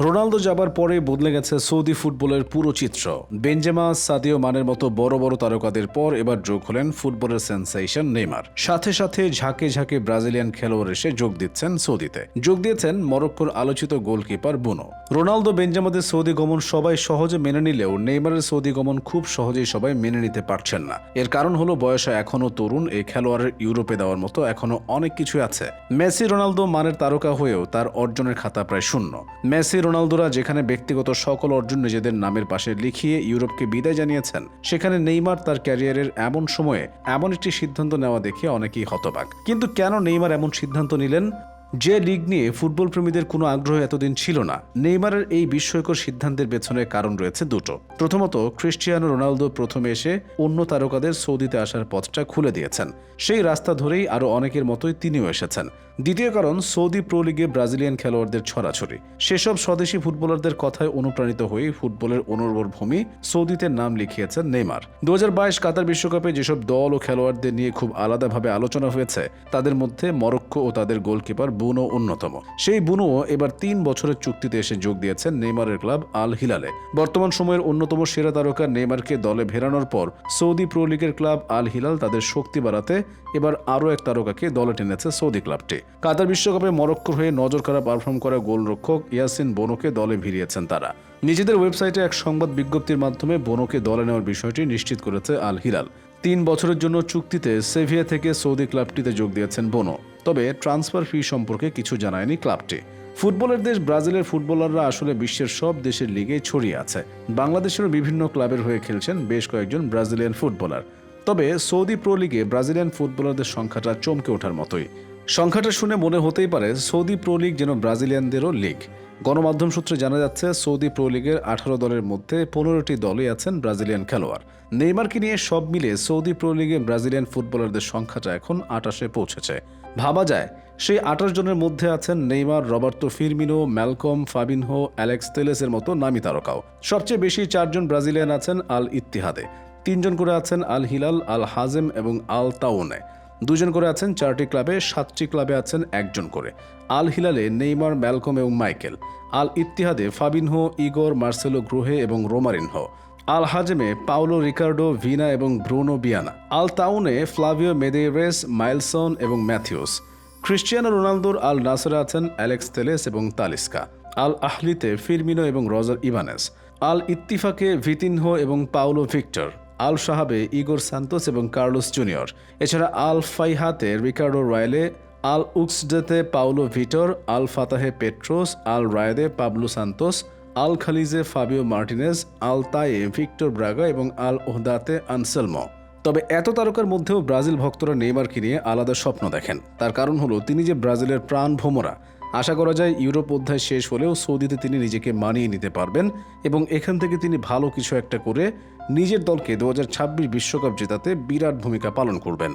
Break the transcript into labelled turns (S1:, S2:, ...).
S1: Ronaldo যাবার পরে বদলে গেছে সৌদি ফুটবলের পুরো চিত্র। বেনজেমা, সাদিও মানের মতো বড় বড় তারকাদের পর এবার যোগ হলেন ফুটবলের সেন্সেশন নেইমার। সাথে সাথে ঝাঁকে ঝাঁকে ব্রাজিলিয়ান খেলোয়াড় এসে যোগ দিচ্ছেন সৌদিতে। যোগ দিয়েছেন মরক্কোর আলোচিত গোলকিপার বুনো। রোনালদো, বেনজেমাদের সৌদি গমন সবাই সহজে মেনে নিলেও নেইমারের সৌদি গমন খুব সহজেই সবাই মেনে নিতে পারছেন না। এর কারণ হলো বয়স এখনও তরুণ এই খেলোয়াড়ের ইউরোপে দেওয়ার মতো এখনো অনেক কিছু আছে। মেসি, রোনালদো মানের তারকা হয়েও তার অর্জনের খাতা প্রায় শূন্য। মেসি, রোনালদোরা যেখানে ব্যক্তিগত সকল অর্জন নিজেদের নামের পাশে লিখিয়ে ইউরোপকে বিদায় জানিয়েছেন, সেখানে নেইমার তার ক্যারিয়ারের এমন সময়ে এমন একটি সিদ্ধান্ত নেওয়া দেখে অনেকেই হতবাক। কিন্তু কেন নেইমার এমন সিদ্ধান্ত নিলেন? যে লিগ নিয়ে ফুটবল প্রেমীদের কোনো আগ্রহ এতদিন ছিল না। নেইমারের এই বিস্ময়কর সিদ্ধান্তের পেছনে কারণ রয়েছে দুটো। প্রথমত, ক্রিস্টিয়ানো রোনালদো প্রথমে এসে অন্য তারকাদের সৌদিতে আসার পথটা খুলে দিয়েছেন। সেই রাস্তা ধরেই আরও অনেকের মতোই তিনিও এসেছেন। দ্বিতীয় কারণ, সৌদি প্রো লিগে ব্রাজিলিয়ান খেলোয়াড়দের ছড়াছড়ি। সেসব স্বদেশি ফুটবলারদের কথায় অনুপ্রাণিত হয়ে ফুটবলের অনুর্বর ভূমি সৌদিতে নাম লিখিয়েছেন নেইমার। 2022 কাতার বিশ্বকাপে যেসব দল ও খেলোয়াড়দের নিয়ে খুব আলাদাভাবে আলোচনা হয়েছে, তাদের মধ্যে মরক্কো ও তাদের গোলকিপার বুনো অন্যতম। সেই বুনো এবার 3 বছরের চুক্তিতে এসে যোগ দিয়েছেন নেইমারের ক্লাব আল হিলালে। বর্তমান সময়ের অন্যতম সেরা তারকা নেইমারকে দলে ফেরানোর পর সৌদি প্রো লিগের ক্লাব আল হিলাল তাদের শক্তি বাড়াতে এবার আরও এক তারকাকে দলে টেনেছে সৌদি ক্লাবটি। কাতার বিশ্বকাপে মরক্কোর হয়ে নজরকাড়া পারফর্ম করা গোলরক্ষক ইয়াসিন বোনোকে দলে ভিড়িয়েছেন তারা। নিজেদের ওয়েবসাইটে এক সংবাদ বিজ্ঞপ্তির মাধ্যমে বোনোকে দলে নেওয়ার বিষয়টি নিশ্চিত করেছে আল হিলাল। 3 বছরের জন্য চুক্তিতে সেভিয়া থেকে সৌদি ক্লাবটিতে যোগ দিয়েছেন বোনো। তবে ট্রান্সফার ফি সম্পর্কে কিছু জানায়নি ক্লাবটি। ফুটবলের দেশ ব্রাজিলের ফুটবলাররা আসলে বিশ্বের সব দেশের লিগেই ছড়িয়ে আছে। বাংলাদেশেরও বিভিন্ন ক্লাবের হয়ে খেলছেন বেশ কয়েকজন ব্রাজিলিয়ান ফুটবলার। তবে সৌদি প্রো লিগে ব্রাজিলিয়ান ফুটবলারদের সংখ্যাটা চমকে ওঠার মতোই। সংখ্যাটা শুনে মনে হতেই পারে সৌদি প্রো লিগ যেন ব্রাজিলিয়ানদেরও লিগ। গণমাধ্যম সূত্রে জানা যাচ্ছে, সৌদি প্রো লিগের 18 দলের মধ্যে 15টি দলই আছেন ব্রাজিলিয়ান খেলোয়াড়। নেইমারকে নিয়ে সব মিলে সৌদি প্রো লিগে ব্রাজিলিয়ান ফুটবলারদের সংখ্যাটা এখন 28-এ পৌঁছেছে। ভাবা যায়, সেই 28 জনের মধ্যে আছেন Neymar, Roberto Firmino, Malcom, Fabinho, Alex তেলেসের মতো নামী তারকাও। সবচেয়ে বেশি 4 জন ব্রাজিলিয়ান আছেন আল ইত্তিহাদে, 3 জন করে আছেন আল হিলাল, আল হাজেম এবং আল তাউনে। 2 জন করে আছেন 4টি ক্লাবে, 7টি ক্লাবে আছেন 1 জন করে। আল হিলালে নেইমার, ম্যালকম এবং মাইকেল। আল ইত্তিহাদে ফাবিনহো, ইগর, মার্সেলো গ্রোহে এবং রোমারিনহো। আল হাজেমে পাওলো রিকার্ডো, ভিনা এবং ব্রুনো বিয়ানা। আল তাউনে ফ্লাভিও মেদেরেস, মাইলসন এবং ম্যাথিউস। ক্রিস্টিয়ানো রোনালদোর আল নাসরে আছেন অ্যালেক্স তেলেস এবং তালিস্কা। আল আহলিতে ফিরমিনো এবং রজার ইভানেস। আল ইত্তিফাকে ভিতিনহো এবং পাওলো ভিক্টর। আল শাহাবে ইগোর সান্তোস এবং কার্লোস জুনিয়র। এছাড়া আল ফাইহাতে রিকার্ডো রয়েলে, আল উক্সডেতে পাওলো ভিটর, আল ফাতাহে পেট্রোস, আল রায়েদে পাবলো সান্তোস, আল খালিজে ফাবিও মার্টিনেজ, আল তায়ে ভিক্টর ব্রাগা এবং আল ওহদাতে আনসেলমো। তবে এত তারকার মধ্যেও ব্রাজিল ভক্তরা নেইমারকে নিয়ে আলাদা স্বপ্ন দেখেন। তার কারণ হলো তিনি যে ব্রাজিলের প্রাণ ভোমরা। আশা করা যায় ইউরোপ অধ্যায় শেষ হলেও সৌদিতে তিনি নিজেকে মানিয়ে নিতে পারবেন এবং এখান থেকে তিনি ভালো কিছু একটা করে নিজের দলকে 2026 বিশ্বকাপ জেতাতে বিরাট ভূমিকা পালন করবেন।